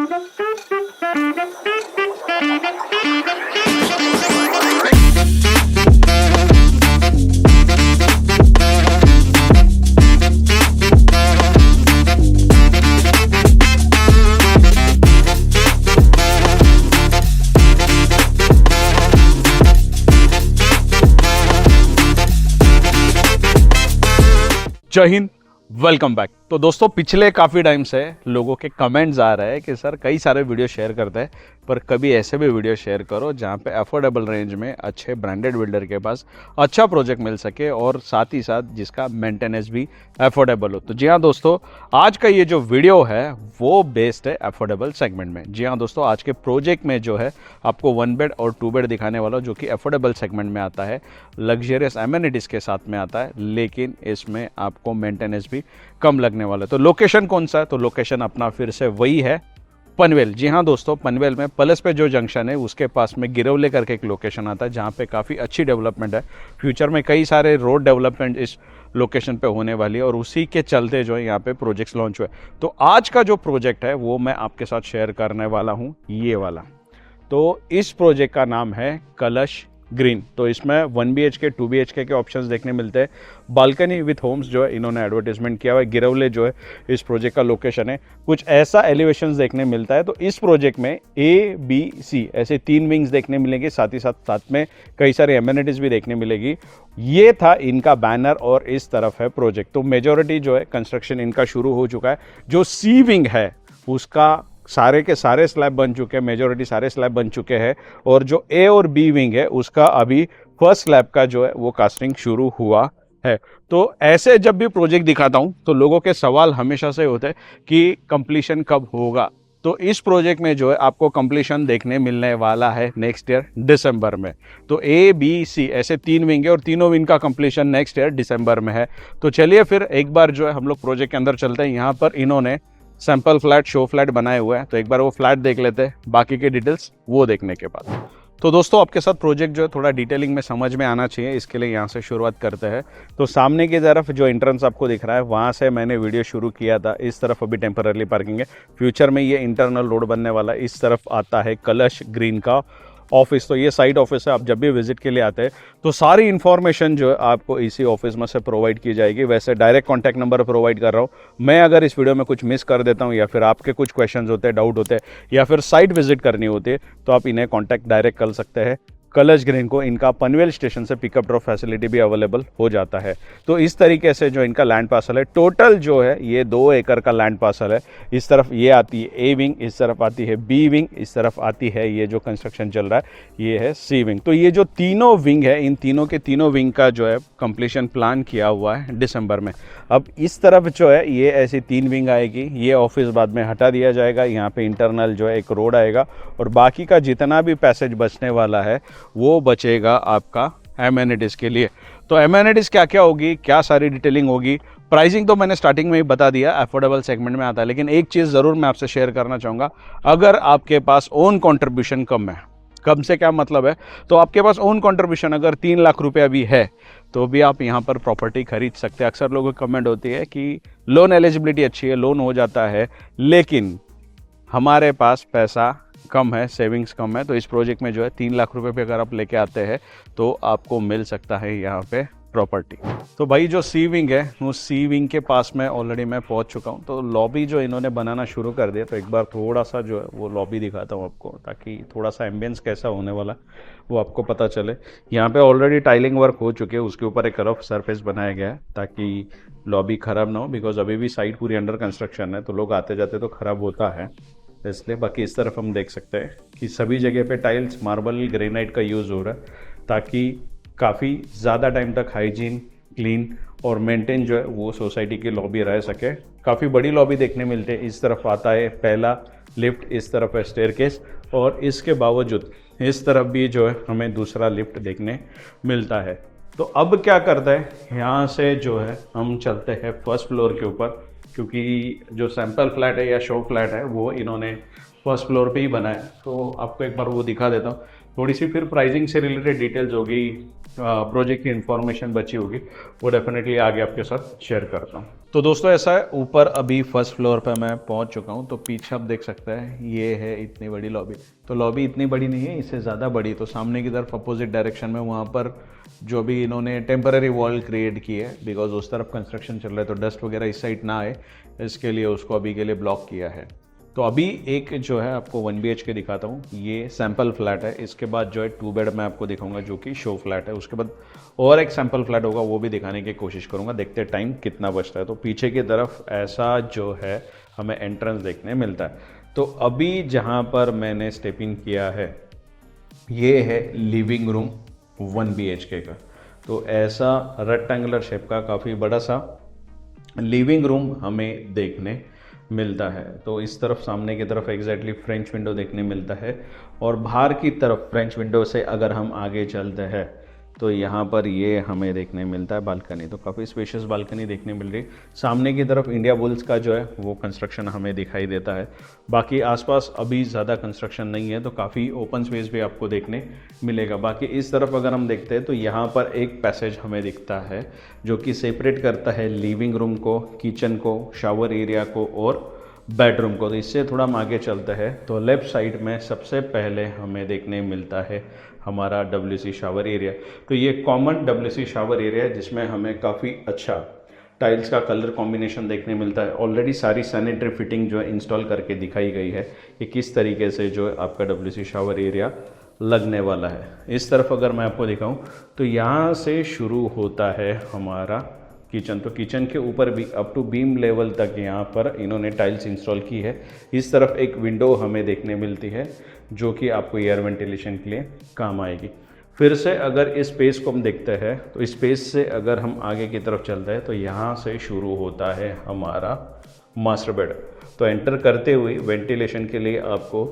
जय Hind, welcome back. तो दोस्तों, पिछले काफ़ी टाइम से लोगों के कमेंट्स आ रहे हैं कि सर कई सारे वीडियो शेयर करते हैं, पर कभी ऐसे भी वीडियो शेयर करो जहां पे अफोर्डेबल रेंज में अच्छे ब्रांडेड बिल्डर के पास अच्छा प्रोजेक्ट मिल सके और साथ ही साथ जिसका मेंटेनेंस भी अफोर्डेबल हो। तो जी हाँ दोस्तों, आज का ये जो वीडियो है वो बेस्ड है अफोर्डेबल सेगमेंट में। जी हाँ दोस्तों, आज के प्रोजेक्ट में जो है आपको 1 बेड और 2 बेड दिखाने वाला जो कि अफोर्डेबल सेगमेंट में आता है, लग्जरियस एमेनिटीज़ के साथ में आता है, लेकिन इसमें आपको मेंटेनेंस भी कम लगने वाला है। तो लोकेशन कौन सा है? तो लोकेशन अपना फिर से वही है, पनवेल। जी हाँ दोस्तों, पनवेल में पलस पे जो जंक्शन है उसके पास में गिरवले करके एक लोकेशन आता है जहाँ पे काफ़ी अच्छी डेवलपमेंट है। फ्यूचर में कई सारे रोड डेवलपमेंट इस लोकेशन पे होने वाली है और उसी के चलते जो है यहाँ पे प्रोजेक्ट्स लॉन्च हुए। तो आज का जो प्रोजेक्ट है वो मैं आपके साथ शेयर करने वाला हूँ, ये वाला। तो इस प्रोजेक्ट का नाम है कलश ग्रीन। तो इसमें 1 BHK 2 BHK के ऑप्शंस देखने मिलते हैं। बालकनी विथ होम्स जो है इन्होंने एडवर्टाइजमेंट किया हुआ है। गिरवले जो है इस प्रोजेक्ट का लोकेशन है। कुछ ऐसा एलिवेशंस देखने मिलता है। तो इस प्रोजेक्ट में A, B, C ऐसे 3 विंग्स देखने मिलेंगे, साथ ही साथ में कई सारे एमिनिटीज भी देखने मिलेगी। ये था इनका बैनर और इस तरफ है प्रोजेक्ट। तो मेजॉरिटी जो है कंस्ट्रक्शन इनका शुरू हो चुका है। जो C विंग है उसका सारे के सारे स्लैब बन चुके हैं, मेजॉरिटी सारे स्लैब बन चुके हैं। और जो A और B विंग है उसका अभी फर्स्ट स्लैब का जो है वो कास्टिंग शुरू हुआ है। तो ऐसे जब भी प्रोजेक्ट दिखाता हूं तो लोगों के सवाल हमेशा से होते हैं कि कंप्लीशन कब होगा। तो इस प्रोजेक्ट में जो है आपको कंप्लीशन देखने मिलने वाला है नेक्स्ट ईयर दिसंबर में। तो A, B, C ऐसे 3 विंग है और तीनों विंग का कंप्लीशन नेक्स्ट ईयर दिसंबर में है। तो चलिए फिर एक बार जो है हम लोग प्रोजेक्ट के अंदर चलते हैं। यहाँ पर इन्होंने सैंपल फ्लैट, शो फ्लैट बनाए हुए हैं, तो एक बार वो फ्लैट देख लेते हैं, बाकी के डिटेल्स वो देखने के बाद। तो दोस्तों, आपके साथ प्रोजेक्ट जो है थोड़ा डिटेलिंग में समझ में आना चाहिए, इसके लिए यहाँ से शुरुआत करते हैं। तो सामने की तरफ जो एंट्रेंस आपको दिख रहा है वहाँ से मैंने वीडियो शुरू किया था। इस तरफ अभी टेम्पररी पार्किंग है, फ्यूचर में ये इंटरनल रोड बनने वाला है। इस तरफ आता है कलश ग्रीन का ऑफिस। तो ये साइड ऑफिस है। आप जब भी विजिट के लिए आते हैं तो सारी इन्फॉर्मेशन जो है आपको इसी ऑफिस में से प्रोवाइड की जाएगी। वैसे डायरेक्ट कॉन्टैक्ट नंबर प्रोवाइड कर रहा हूँ मैं। अगर इस वीडियो में कुछ मिस कर देता हूँ या फिर आपके कुछ क्वेश्चंस होते हैं, डाउट होते हैं या फिर साइट विजिट करनी होती है, तो आप इन्हें कॉन्टैक्ट डायरेक्ट कर सकते हैं। कलश ग्रीन को इनका पनवेल स्टेशन से पिकअप ड्रॉप फैसिलिटी भी अवेलेबल हो जाता है। तो इस तरीके से जो इनका लैंड पार्सल है, टोटल जो है ये 2 एकड़ का लैंड पार्सल है। इस तरफ ये आती है A विंग, इस तरफ आती है B विंग, इस तरफ आती है ये जो कंस्ट्रक्शन चल रहा है ये है C विंग। तो ये जो तीनों विंग है, इन तीनों के तीनों विंग का जो है कंप्लीशन प्लान किया हुआ है दिसंबर में। अब इस तरफ जो है ये ऐसी 3 विंग आएगी। ये ऑफिस बाद में हटा दिया जाएगा। यहाँ पे इंटरनल जो है एक रोड आएगा और बाकी का जितना भी पैसेज बचने वाला है वो बचेगा आपका एमेनिटीज़ के लिए। तो एमेनिटीज़ क्या क्या होगी, क्या सारी डिटेलिंग होगी, प्राइसिंग तो मैंने स्टार्टिंग में ही बता दिया, अफोर्डेबल सेगमेंट में आता है। लेकिन एक चीज़ ज़रूर मैं आपसे शेयर करना चाहूँगा, अगर आपके पास ओन कंट्रीब्यूशन कम है, कम से क्या मतलब है, तो आपके पास ओन कंट्रीब्यूशन अगर 3 लाख रुपया भी है तो भी आप यहाँ पर प्रॉपर्टी खरीद सकते हैं। अक्सर लोगों की कमेंट होती है कि लोन एलिजिबिलिटी अच्छी है, लोन हो जाता है, लेकिन हमारे पास पैसा कम है, सेविंग्स कम है। तो इस प्रोजेक्ट में जो है 3 लाख रुपए पे अगर आप लेके आते हैं तो आपको मिल सकता है यहाँ पे प्रॉपर्टी। तो भाई जो C विंग है उस C विंग के पास में ऑलरेडी मैं पहुँच चुका हूँ। तो लॉबी जो इन्होंने बनाना शुरू कर दिया, तो एक बार थोड़ा सा जो है वो लॉबी दिखाता हूँ आपको, ताकि थोड़ा सा एम्बियंस कैसा होने वाला वो आपको पता चले। यहाँ पे ऑलरेडी टाइलिंग वर्क हो चुके हैं, उसके ऊपर एक रफ सरफेस बनाया गया है ताकि लॉबी ख़राब ना हो, बिकॉज अभी भी साइट पूरी अंडर कंस्ट्रक्शन है, तो लोग आते जाते तो ख़राब होता है इसलिए। बाकी इस तरफ हम देख सकते हैं कि सभी जगह पे टाइल्स, मार्बल, ग्रेनाइट का यूज़ हो रहा है ताकि काफ़ी ज़्यादा टाइम तक हाइजीन, क्लीन और मेंटेन जो है वो सोसाइटी की लॉबी रह सके। काफ़ी बड़ी लॉबी देखने मिलते हैं। इस तरफ आता है पहला लिफ्ट, इस तरफ है स्टेयरकेस और इसके बावजूद इस तरफ भी जो है हमें दूसरा लिफ्ट देखने मिलता है। तो अब क्या करता है, यहाँ से जो है हम चलते हैं फर्स्ट फ्लोर के ऊपर, क्योंकि जो सैंपल फ्लैट है या शो फ्लैट है वो इन्होंने फर्स्ट फ्लोर पे ही बनाया। तो आपको एक बार वो दिखा देता हूँ। थोड़ी सी फिर प्राइसिंग से रिलेटेड डिटेल्स होगी, प्रोजेक्ट की इन्फॉर्मेशन बची होगी, वो डेफिनेटली आगे आपके साथ शेयर करता हूँ। तो दोस्तों ऐसा है, ऊपर अभी फर्स्ट फ्लोर पर मैं पहुंच चुका हूं। तो पीछे आप देख सकते हैं ये है इतनी बड़ी लॉबी। तो लॉबी इतनी बड़ी नहीं है, इससे ज़्यादा बड़ी। तो सामने की तरफ अपोजिट डायरेक्शन में वहाँ पर जो भी इन्होंने टेम्पररी वॉल क्रिएट की है, बिकॉज उस तरफ कंस्ट्रक्शन चल रहा है तो डस्ट वगैरह इस साइड ना आए, इसके लिए उसको अभी के लिए ब्लॉक किया है। तो अभी एक जो है आपको 1 BHK दिखाता हूँ, ये सैम्पल फ्लैट है। इसके बाद जो है 2 बेड मैं आपको दिखाऊंगा जो कि शो फ्लैट है। उसके बाद और एक सैम्पल फ्लैट होगा, वो भी दिखाने की कोशिश करूँगा। देखते हैं टाइम कितना बचता है। तो पीछे की तरफ ऐसा जो है हमें एंट्रेंस देखने मिलता है। तो अभी जहाँ पर मैंने स्टेप इन किया है ये है लिविंग रूम 1 BHK का। तो ऐसा रेक्टेंगुलर शेप का काफ़ी बड़ा सा लिविंग रूम हमें देखने मिलता है। तो इस तरफ सामने की तरफ एग्जैक्टली फ्रेंच विंडो देखने मिलता है, और बाहर की तरफ फ्रेंच विंडो से अगर हम आगे चलते हैं तो यहाँ पर ये हमें देखने मिलता है बालकनी। तो काफ़ी स्पेशियस बालकनी देखने मिल रही है। सामने की तरफ इंडिया बुल्स का जो है वो कंस्ट्रक्शन हमें दिखाई देता है। बाकी आसपास अभी ज़्यादा कंस्ट्रक्शन नहीं है, तो काफ़ी ओपन स्पेस भी आपको देखने मिलेगा। बाकी इस तरफ अगर हम देखते हैं तो यहाँ पर एक पैसेज हमें दिखता है जो कि सेपरेट करता है लिविंग रूम को, किचन को, शावर एरिया को और बेडरूम को। तो इससे थोड़ा हम आगे चलते हैं तो लेफ़्ट साइड में सबसे पहले हमें देखने मिलता है हमारा WC शावर एरिया। तो ये कॉमन WC शावर एरिया है जिसमें हमें काफ़ी अच्छा टाइल्स का कलर कॉम्बिनेशन देखने मिलता है। ऑलरेडी सारी सैनिटरी फिटिंग जो है इंस्टॉल करके दिखाई गई है कि किस तरीके से जो है आपका WC शावर एरिया लगने वाला है। इस तरफ अगर मैं आपको दिखाऊं तो यहाँ से शुरू होता है हमारा किचन। तो किचन के ऊपर भी अप टू बीम लेवल तक यहाँ पर इन्होंने टाइल्स इंस्टॉल की है। इस तरफ एक विंडो हमें देखने मिलती है जो कि आपको एयर वेंटिलेशन के लिए काम आएगी। फिर से अगर इस स्पेस को हम देखते हैं तो इस स्पेस से अगर हम आगे की तरफ चलते हैं तो यहाँ से शुरू होता है हमारा मास्टर बेड। तो एंटर करते हुए वेंटिलेशन के लिए आपको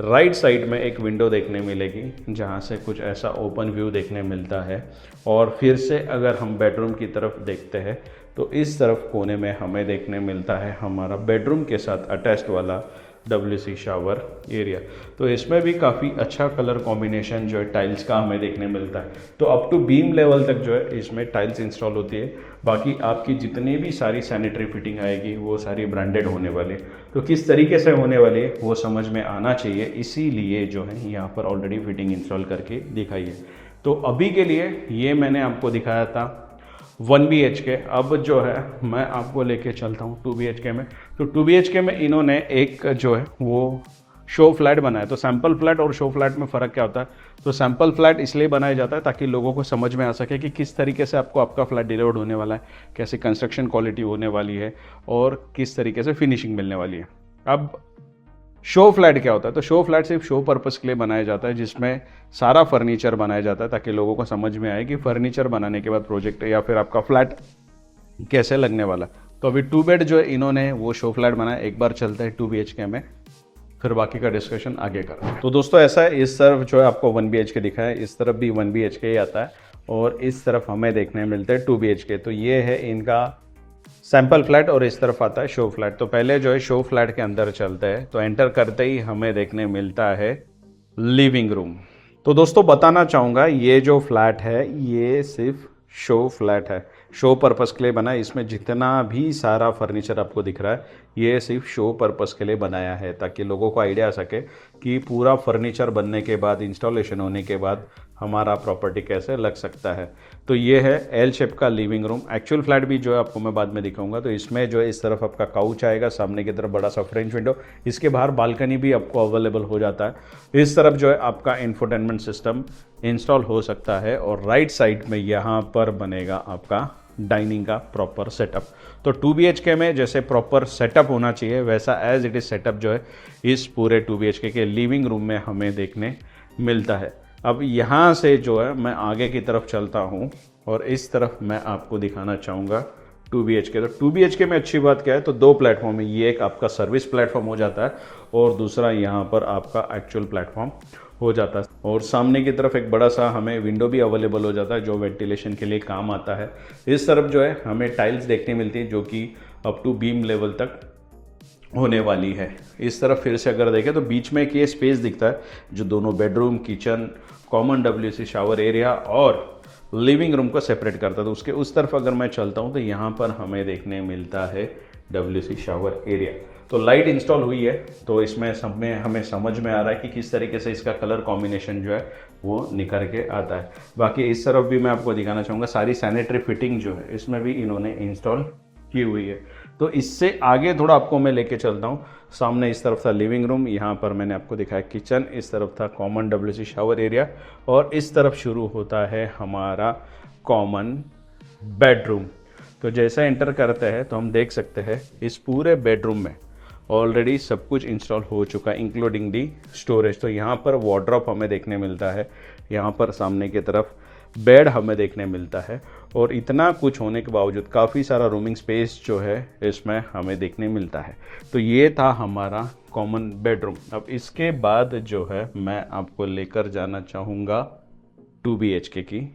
राइट साइड में एक विंडो देखने मिलेगी जहाँ से कुछ ऐसा ओपन व्यू देखने मिलता है। और फिर से अगर हम बेडरूम की तरफ देखते हैं तो इस तरफ कोने में हमें देखने मिलता है हमारा बेडरूम के साथ अटैच्ड वाला WC शावर एरिया। तो इसमें भी काफ़ी अच्छा कलर कॉम्बिनेशन जो है टाइल्स का हमें देखने मिलता है। तो अप टू बीम लेवल तक जो है इसमें टाइल्स इंस्टॉल होती है। बाकी आपकी जितनी भी सारी सैनिटरी फिटिंग आएगी वो सारी ब्रांडेड होने वाली है। तो किस तरीके से होने वाली है वो समझ में आना चाहिए, इसीलिए जो है यहाँ पर ऑलरेडी फिटिंग इंस्टॉल करके दिखाई है। तो अभी के लिए ये मैंने आपको दिखाया था 1 BHK। अब जो है मैं आपको लेके चलता हूँ 2 BHK में। तो 2 BHK में इन्होंने एक जो है वो शो फ्लैट बनाया। तो सैम्पल फ्लैट और शो फ्लैट में फ़र्क क्या होता है? तो सैम्पल फ्लैट इसलिए बनाया जाता है ताकि लोगों को समझ में आ सके कि किस तरीके से आपको आपका फ्लैट डिलीवर्ड होने वाला है, कैसे कंस्ट्रक्शन क्वालिटी होने वाली है और किस तरीके से फिनिशिंग मिलने वाली है। अब शो फ्लैट क्या होता है? तो शो फ्लैट सिर्फ शो पर्पस के लिए बनाया जाता है, जिसमें सारा फर्नीचर बनाया जाता है ताकि लोगों को समझ में आए कि फर्नीचर बनाने के बाद प्रोजेक्ट या फिर आपका फ्लैट कैसे लगने वाला। तो अभी 2 बेड जो है इन्होंने वो शो फ्लैट बनाया। एक बार चलते हैं 2 BHK में, फिर बाकी का डिस्कशन आगे करते हैं। तो दोस्तों ऐसा है, इस तरफ जो है आपको 1 BHK दिखा है, इस तरफ भी 1 BHK ही आता है और इस तरफ हमें देखने मिलते हैं 2 BHK। तो ये है इनका सैम्पल फ्लैट और इस तरफ आता है शो फ्लैट। तो पहले जो है शो फ्लैट के अंदर चलते हैं। तो एंटर करते ही हमें देखने मिलता है लिविंग रूम। तो दोस्तों बताना चाहूँगा ये जो फ्लैट है ये सिर्फ शो फ्लैट है, शो पर्पस के लिए बना है। इसमें जितना भी सारा फर्नीचर आपको दिख रहा है ये सिर्फ शो पर्पस के लिए बनाया है ताकि लोगों को आइडिया आ सके कि पूरा फर्नीचर बनने के बाद, इंस्टॉलेशन होने के बाद हमारा प्रॉपर्टी कैसे लग सकता है। तो ये है एल शेप का लिविंग रूम। एक्चुअल फ्लैट भी जो है आपको मैं बाद में दिखाऊंगा। तो इसमें जो है इस तरफ आपका काउच आएगा, सामने की तरफ बड़ा सा फ्रेंच विंडो, इसके बाहर बालकनी भी आपको अवेलेबल हो जाता है। इस तरफ जो है आपका इंफोटेनमेंट सिस्टम इंस्टॉल हो सकता है और राइट साइड में यहाँ पर बनेगा आपका डाइनिंग का प्रॉपर सेटअप। तो 2 BHK में जैसे प्रॉपर सेटअप होना चाहिए वैसा एज इट इज़ सेटअप जो है इस पूरे 2 BHK के लिविंग रूम में हमें देखने मिलता है। अब यहाँ से जो है मैं आगे की तरफ चलता हूँ और इस तरफ मैं आपको दिखाना चाहूँगा 2 BHK। तो 2 BHK में अच्छी बात क्या है, तो 2 प्लेटफॉर्म है। ये एक आपका सर्विस प्लेटफॉर्म हो जाता है और दूसरा यहाँ पर आपका एक्चुअल प्लेटफॉर्म हो जाता है। और सामने की तरफ एक बड़ा सा हमें विंडो भी अवेलेबल हो जाता है जो वेंटिलेशन के लिए काम आता है। इस तरफ जो है हमें टाइल्स देखने मिलती है जो कि अप टू बीम लेवल तक होने वाली है। इस तरफ फिर से अगर देखें तो बीच में एक ये स्पेस दिखता है जो दोनों bedroom, kitchen, common WC shower area और लिविंग रूम को सेपरेट करता है। तो उसके उस तरफ अगर मैं चलता हूँ तो यहाँ पर हमें देखने मिलता है WC शावर एरिया। तो लाइट इंस्टॉल हुई है, तो इसमें सब में हमें समझ में आ रहा है कि किस तरीके से इसका कलर कॉम्बिनेशन जो है वो निखर के आता है। बाकी इस तरफ भी मैं आपको दिखाना चाहूँगा, सारी सैनिटरी फिटिंग जो है इसमें भी इन्होंने इंस्टॉल की हुई है। तो इससे आगे थोड़ा आपको मैं लेके चलता हूँ। सामने इस तरफ था लिविंग रूम, यहाँ पर मैंने आपको दिखाया किचन, इस तरफ था कॉमन WC शावर एरिया, और इस तरफ शुरू होता है हमारा कॉमन बेडरूम। तो जैसा एंटर करते हैं तो हम देख सकते हैं इस पूरे बेडरूम में ऑलरेडी सब कुछ इंस्टॉल हो चुका है, इंक्लूडिंग दी स्टोरेज। तो यहाँ पर वार्डरोब हमें देखने मिलता है, यहाँ पर सामने की तरफ बेड हमें देखने मिलता है, और इतना कुछ होने के बावजूद काफ़ी सारा रूमिंग स्पेस जो है इसमें हमें देखने मिलता है। तो ये था हमारा कॉमन बेडरूम। अब इसके बाद जो है मैं आपको लेकर जाना चाहूँगा 2 BHK की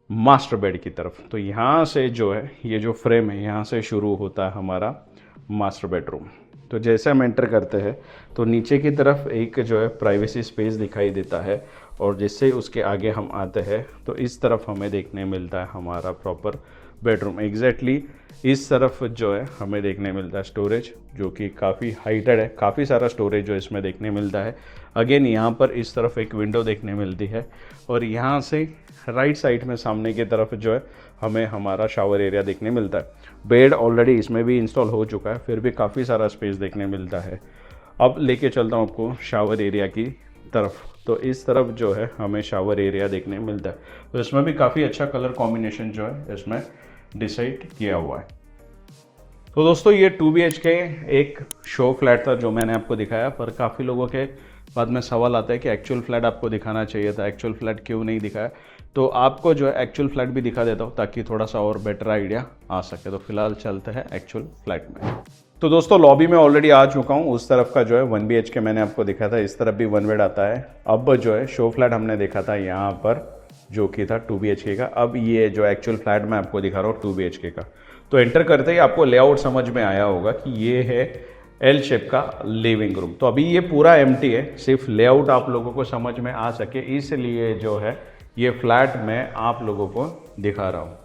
मास्टर बेड की तरफ। तो यहाँ से जो है ये जो फ्रेम है यहाँ से शुरू होता है हमारा मास्टर बेडरूम। तो जैसे हम एंटर करते हैं तो नीचे की तरफ एक जो है प्राइवेसी स्पेस दिखाई देता है, और जिससे उसके आगे हम आते हैं तो इस तरफ हमें देखने मिलता है हमारा प्रॉपर बेडरूम। एग्जैक्टली इस तरफ जो है हमें देखने मिलता है स्टोरेज, जो कि काफ़ी हाइटेड है, काफ़ी सारा स्टोरेज जो इसमें देखने मिलता है। अगेन यहाँ पर इस तरफ एक विंडो देखने मिलती है, और यहाँ से राइट साइड में सामने की तरफ जो है हमें हमारा शावर एरिया देखने मिलता है। बेड ऑलरेडी इसमें भी इंस्टॉल हो चुका है, फिर भी काफ़ी सारा स्पेस देखने मिलता है। अब लेके चलता हूँ आपको शावर एरिया की तरफ। तो इस तरफ जो है हमें शावर एरिया देखने मिलता है। तो इसमें भी काफ़ी अच्छा कलर कॉम्बिनेशन जो है इसमें डिसाइड किया हुआ है। तो दोस्तों ये 2 BHK एक शो फ्लैट था जो मैंने आपको दिखाया, पर काफ़ी लोगों के बाद में सवाल आता है कि एक्चुअल फ्लैट आपको दिखाना चाहिए था, एक्चुअल फ्लैट क्यों नहीं दिखाया। तो आपको जो है एक्चुअल फ्लैट भी दिखा देता हूँ ताकि थोड़ा सा और बेटर आइडिया आ सके। तो फिलहाल चलते हैं एक्चुअल फ्लैट में। तो दोस्तों लॉबी में ऑलरेडी आ चुका हूँ। उस तरफ का जो है 1 BHK मैंने आपको दिखा था, इस तरफ भी 1 बेड आता है। अब जो है शो फ्लैट हमने देखा था यहाँ पर जो कि था 2 BHK का। अब ये जो एक्चुअल फ्लैट मैं आपको दिखा रहा हूँ 2 BHK का। तो एंटर करते ही आपको लेआउट समझ में आया होगा कि ये है L शेप का लिविंग रूम। तो अभी ये पूरा एम्प्टी है, सिर्फ लेआउट आप लोगों को समझ में आ सके इसलिए जो है ये फ्लैट मैं आप लोगों को दिखा रहा हूँ।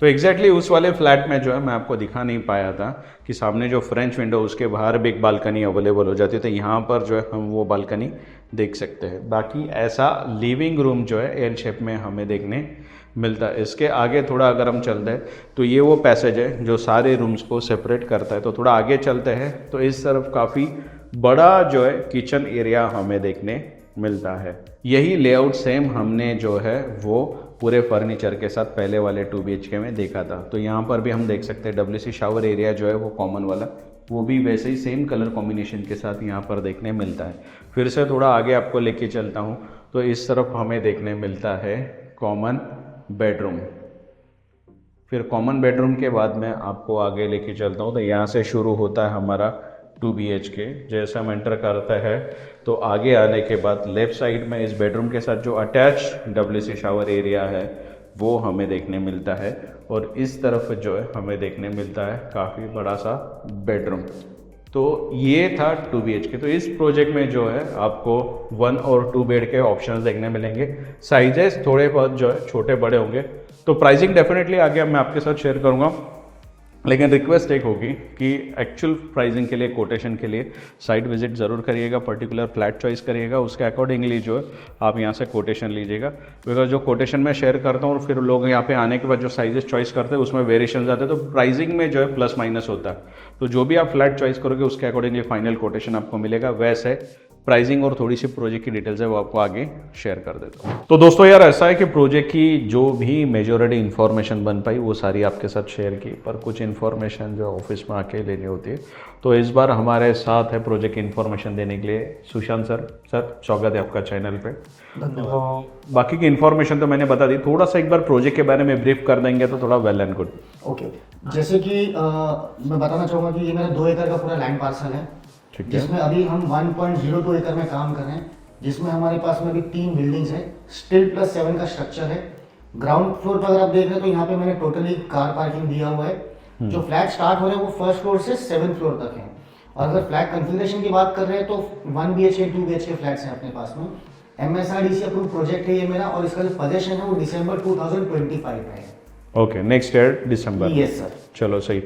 तो एग्जैक्टली उस वाले फ्लैट में जो है मैं आपको दिखा नहीं पाया था कि सामने जो फ्रेंच विंडो उसके बाहर भी एक बालकनी अवेलेबल हो जाती है, तो यहाँ पर जो है हम वो बालकनी देख सकते हैं। बाकी ऐसा लिविंग रूम जो है L शेप में हमें देखने मिलता है। इसके आगे थोड़ा अगर हम चलते हैं तो ये वो पैसेज है जो सारे रूम्स को सेपरेट करता है। तो थोड़ा आगे चलते हैं तो इस तरफ काफ़ी बड़ा जो है किचन एरिया हमें देखने मिलता है। यही लेआउट सेम हमने जो है वो पूरे फर्नीचर के साथ पहले वाले 2 BHK में देखा था। तो यहाँ पर भी हम देख सकते हैं WC शावर एरिया जो है वो कॉमन वाला, वो भी वैसे ही सेम कलर कॉम्बिनेशन के साथ यहाँ पर देखने मिलता है। फिर से थोड़ा आगे आपको लेके चलता हूँ तो इस तरफ हमें देखने मिलता है कॉमन बेडरूम। फिर कॉमन बेडरूम के बाद में आपको आगे लेके चलता हूँ तो यहाँ से शुरू होता है हमारा 2 BHK। जैसे हम एंटर करते हैं तो आगे आने के बाद लेफ़्ट साइड में इस बेडरूम के साथ जो अटैच WC शावर एरिया है वो हमें देखने मिलता है, और इस तरफ जो है हमें देखने मिलता है काफ़ी बड़ा सा बेडरूम। तो ये था 2 BHK। तो इस प्रोजेक्ट में जो है आपको 1 और 2 बेड के ऑप्शंस देखने मिलेंगे। साइजेस थोड़े बहुत जो है छोटे बड़े होंगे। तो प्राइसिंग डेफिनेटली आगे मैं आपके साथ शेयर करूँगा, लेकिन रिक्वेस्ट एक होगी कि एक्चुअल प्राइसिंग के लिए, कोटेशन के लिए साइट विजिट ज़रूर करिएगा, पर्टिकुलर फ्लैट चॉइस करिएगा, उसके अकॉर्डिंगली जो है आप यहाँ से कोटेशन लीजिएगा। बिकॉज जो कोटेशन मैं शेयर करता हूँ और फिर लोग यहाँ पे आने के बाद जो साइजेस चॉइस करते हैं उसमें वेरिएशन आते हैं, तो प्राइसिंग में जो है प्लस माइनस होता है। तो जो भी आप फ्लैट चॉइस करोगे उसके अकॉर्डिंगली फाइनल कोटेशन आपको मिलेगा। वैसे प्राइसिंग और थोड़ी सी प्रोजेक्ट की डिटेल्स है वो आपको आगे शेयर कर देता हूँ। तो दोस्तों यार ऐसा है कि प्रोजेक्ट की जो भी मेजॉरिटी इन्फॉर्मेशन बन पाई वो सारी आपके साथ शेयर की, पर कुछ इन्फॉर्मेशन जो ऑफिस में आके लेनी होती है। तो इस बार हमारे साथ है प्रोजेक्ट की इन्फॉर्मेशन देने के लिए सुशांत सर। सर स्वागत है आपका चैनल पे। धन्यवाद। बाकी की इन्फॉर्मेशन तो मैंने बता दी, थोड़ा सा एक बार प्रोजेक्ट के बारे में ब्रीफ कर देंगे तो थोड़ा वेल एंड गुड। ओके, जैसे कि मैं बताना चाहूँगा कि ये मेरा 2 एकड़ का पूरा लैंड पार्सल है, जिसमें अभी हम 1.02 एकड़ में काम कर रहे हैं, जिसमें हमारे पास में अभी 3 बिल्डिंग्स हैं, स्टील प्लस 7 का स्ट्रक्चर है। ग्राउंड फ्लोर पर अगर आप देख रहे हैं तो यहाँ पे मैंने टोटली कार पार्किंग दिया हुआ है। जो फ्लैट स्टार्ट हो रहे हैं वो फर्स्ट फ्लोर से 7th फ्लोर तक है। और अगर फ्लैट कन्फिगरेशन की बात कर रहे हैं तो 1 BHK 2 BHK फ्लैट्स हैं अपने पास में। MSRDC अप्रूव प्रोजेक्ट है ये मेरा, और इसका जो पोजेशन है वो दिसंबर 2025 में है। Okay, next year December. Yes sir. चलो सही।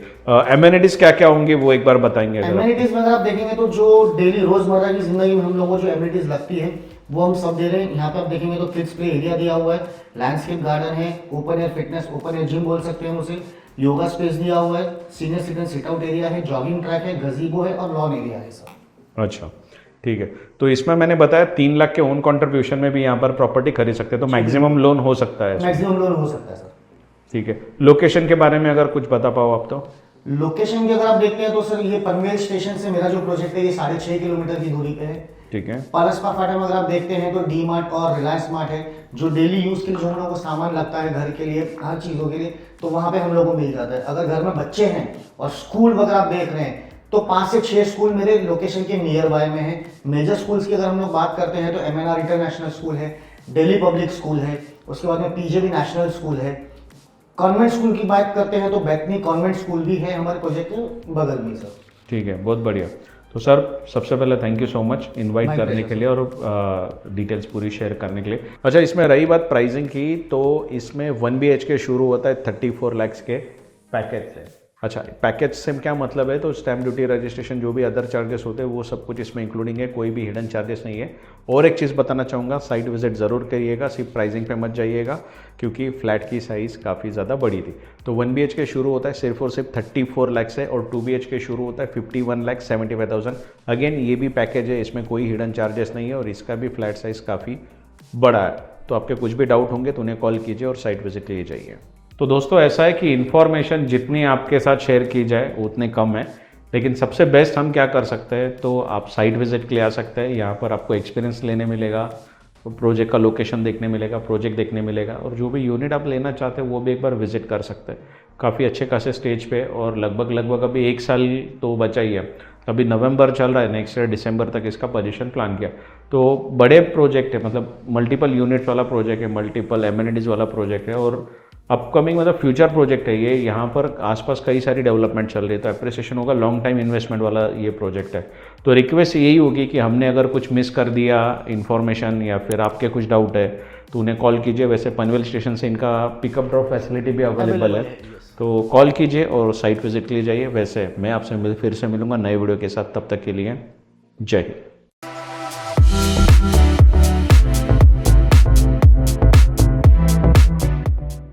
एमेनिटीज क्या क्या होंगे वो एक बार बताएंगे अगर आप? एमिनिटीज में अगर आप देखेंगे तो जो डेली रोजमर्रा की जिंदगी में हम लोगों को जो एमिनिटीज लगती है वो हम सब दे रहे हैं। यहाँ पे आप देखेंगे तो किड्स प्ले एरिया दिया हुआ है, लैंडस्केप गार्डन है, open air fitness, open air gym बोल सकते हैं उसे, योगा स्पेस दिया हुआ है, senior citizen sit out area है, जॉगिंग ट्रैक है, गजीबो है और लॉन एरिया है सर। अच्छा ठीक है। तो इसमें मैंने बताया 3 लाख के ओन कंट्रीब्यूशन में भी यहाँ पर प्रॉपर्टी खरीद सकते हैं, तो मैक्सिमम लोन हो सकता है? मैक्सिमम लोन हो सकता है सर। ठीक है। लोकेशन के बारे में अगर कुछ बता पाओ आप तो? लोकेशन की अगर आप देखते हैं तो सर ये पनवेल स्टेशन से मेरा जो प्रोजेक्ट है ये 6.5 किलोमीटर की दूरी पे है। ठीक है। परस्पा फाटा में अगर आप देखते हैं तो डी मार्ट और रिलायंस मार्ट है, जो डेली यूज के लिए जो हम लोगों को सामान लगता है घर के लिए, हर चीज़ों के लिए, तो वहाँ पे हम लोगों को मिल जाता है। अगर घर में बच्चे हैं और स्कूल वगैरह आप देख रहे हैं तो 5 से 6 स्कूल मेरे लोकेशन के नियर बाय में है। मेजर स्कूल्स की अगर हम लोग बात करते हैं तो MNR इंटरनेशनल स्कूल है, दिल्ली पब्लिक स्कूल है, उसके बाद में PJB नेशनल स्कूल है। कॉन्वेंट स्कूल की बात करते हैं तो बैतनी कॉन्वेंट स्कूल भी है हमारे प्रोजेक्ट के बगल में सर। ठीक है, बहुत बढ़िया। तो सर सबसे पहले thank you so much invite करने के लिए और डिटेल्स पूरी शेयर करने के लिए। अच्छा, इसमें रही बात प्राइसिंग की, तो इसमें 1 BHK शुरू होता है 34 लाख के पैकेज से। अच्छा, पैकेज से क्या मतलब है? तो स्टैम्प ड्यूटी, रजिस्ट्रेशन, जो भी अदर चार्जेस होते हैं वो सब कुछ इसमें इंक्लूडिंग है, कोई भी हिडन चार्जेस नहीं है। और एक चीज़ बताना चाहूँगा, साइट विजिट ज़रूर करिएगा, सिर्फ प्राइसिंग पे मत जाइएगा क्योंकि फ्लैट की साइज़ काफ़ी ज़्यादा बड़ी थी। तो 1 BHK शुरू होता है सिर्फ और सिर्फ 34 लाख से, और 2 BHK शुरू होता है 51,75,000। अगेन ये भी पैकेज है, इसमें कोई हिडन चार्जेस नहीं है और इसका भी फ्लैट साइज़ काफ़ी बड़ा है। तो आपके कुछ भी डाउट होंगे तो उन्हें कॉल कीजिए और साइट विजिट के लिए जाइए। तो दोस्तों ऐसा है कि इन्फॉर्मेशन जितनी आपके साथ शेयर की जाए उतने कम है, लेकिन सबसे बेस्ट हम क्या कर सकते हैं, तो आप साइट विजिट के लिए आ सकते हैं। यहाँ पर आपको एक्सपीरियंस लेने मिलेगा, प्रोजेक्ट का लोकेशन देखने मिलेगा, प्रोजेक्ट देखने मिलेगा, और जो भी यूनिट आप लेना चाहते हैं वो भी एक बार विजिट कर सकते हैं। काफ़ी अच्छे खासे स्टेज पे, और लगभग अभी 1 साल तो बचा ही है। अभी नवंबर चल रहा है, नेक्स्ट ईयर दिसंबर तक इसका पोजीशन प्लान किया। तो बड़े प्रोजेक्ट है, मतलब मल्टीपल यूनिट्स वाला प्रोजेक्ट है, मल्टीपल एमिनिटीज़ वाला प्रोजेक्ट है, और अपकमिंग मतलब फ्यूचर प्रोजेक्ट है ये। यहाँ पर आसपास कई सारी डेवलपमेंट चल रही है, तो अप्रिसिएशन होगा, लॉन्ग टाइम इन्वेस्टमेंट वाला ये प्रोजेक्ट है। तो रिक्वेस्ट यही होगी कि हमने अगर कुछ मिस कर दिया इन्फॉर्मेशन या फिर आपके कुछ डाउट है तो उन्हें कॉल कीजिए। वैसे पनवेल स्टेशन से इनका पिकअप ड्रॉप फैसिलिटी भी अवेलेबल है, तो कॉल कीजिए और साइट विजिट के लिए जाइए। वैसे मैं आपसे फिर से मिलूंगा नए वीडियो के साथ, तब तक के लिए जय हिंद।